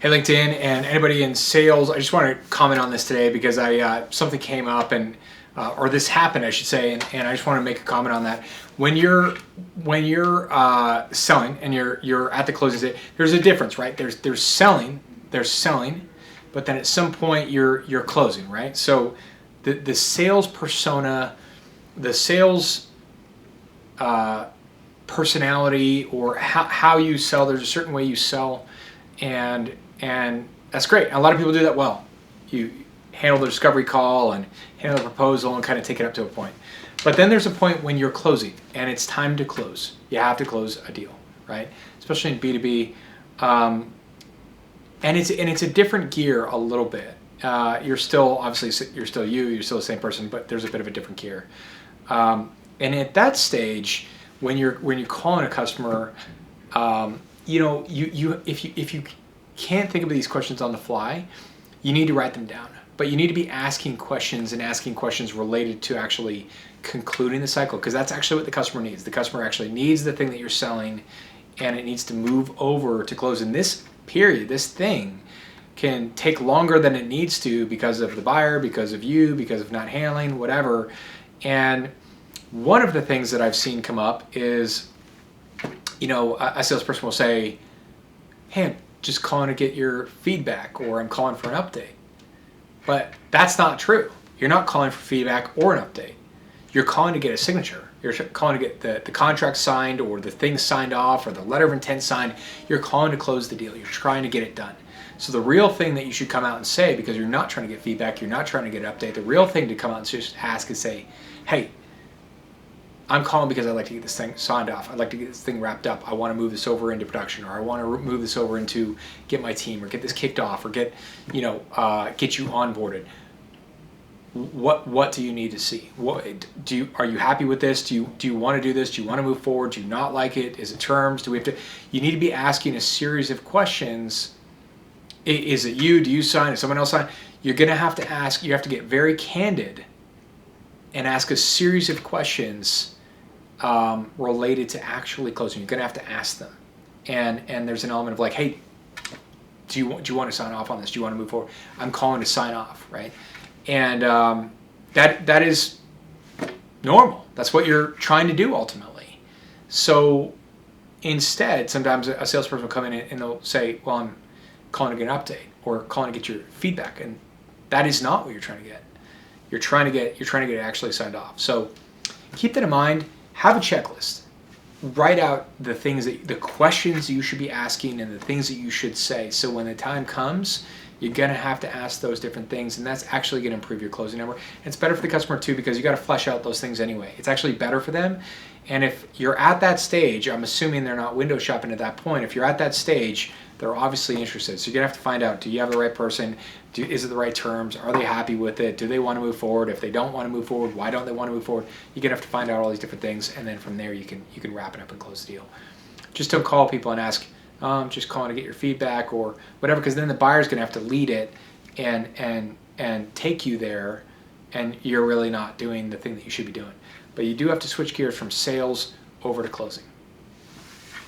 Hey LinkedIn and anybody in sales, I just want to comment on this today because something came up and or this happened, I should say, and I just want to make a comment on that. When you're selling and you're at the closing stage, there's a difference, right? There's selling, but then at some point you're closing, right? So the sales persona, the sales personality, or how you sell. There's a certain way you sell, and that's great. A lot of people do that well. You handle the discovery call and handle the proposal and kind of take it up to a point. But then there's a point when you're closing and it's time to close. You have to close a deal, right? Especially in B2B. And it's a different gear a little bit. You're still, obviously, you're still the same person, but there's a bit of a different gear. And at that stage, when you're calling a customer, if you can't think of these questions on the fly, you need to write them down. But you need to be asking questions related to actually concluding the cycle, because that's actually what the customer needs. The customer actually needs the thing that you're selling, and it needs to move over to close. In this period, this thing can take longer than it needs to because of the buyer, because of you, because of not handling, whatever. And one of the things that I've seen come up is, a salesperson will say, hey, I'm just calling to get your feedback, or I'm calling for an update. But that's not true. You're not calling for feedback or an update. You're calling to get a signature. You're calling to get the contract signed, or the thing signed off, or the letter of intent signed. You're calling to close the deal. You're trying to get it done. So the real thing that you should come out and say, because you're not trying to get feedback, you're not trying to get an update, the real thing to come out and just ask and say, hey, I'm calling because I'd like to get this thing signed off. I'd like to get this thing wrapped up. I want to move this over into production, or I want to move this over into get my team, or get this kicked off, or get you onboarded. What do you need to see? Are you happy with this? Do you want to do this? Do you want to move forward? Do you not like it? Is it terms? Do we have to? You need to be asking a series of questions. Is it you? Do you sign? Is someone else sign? You're going to have to ask. You have to get very candid and ask a series of questions related to actually closing. You're going to have to ask them, and there's an element of like, hey, do you want to sign off on this? Do you want to move forward? I'm calling to sign off, right? And that is normal. That's what you're trying to do ultimately. So instead, sometimes a salesperson will come in and they'll say, well, I'm calling to get an update, or calling to get your feedback, and that is not what you're trying to get. You're trying to get it actually signed off. So keep that in mind. Have a checklist. Write out the questions you should be asking and the things that you should say. So when the time comes, you're going to have to ask those different things, and that's actually going to improve your closing number. And it's better for the customer too, because you got to flesh out those things anyway. It's actually better for them. And if you're at that stage, I'm assuming they're not window shopping at that point. If you're at that stage, they're obviously interested. So you're going to have to find out, do you have the right person? Is it the right terms? Are they happy with it? Do they want to move forward? If they don't want to move forward, why don't they want to move forward? You're going to have to find out all these different things, and then from there you can wrap it up and close the deal. Just don't call people and ask, just calling to get your feedback or whatever, because then the buyer's going to have to lead it and take you there, and you're really not doing the thing that you should be doing. But you do have to switch gears from sales over to closing.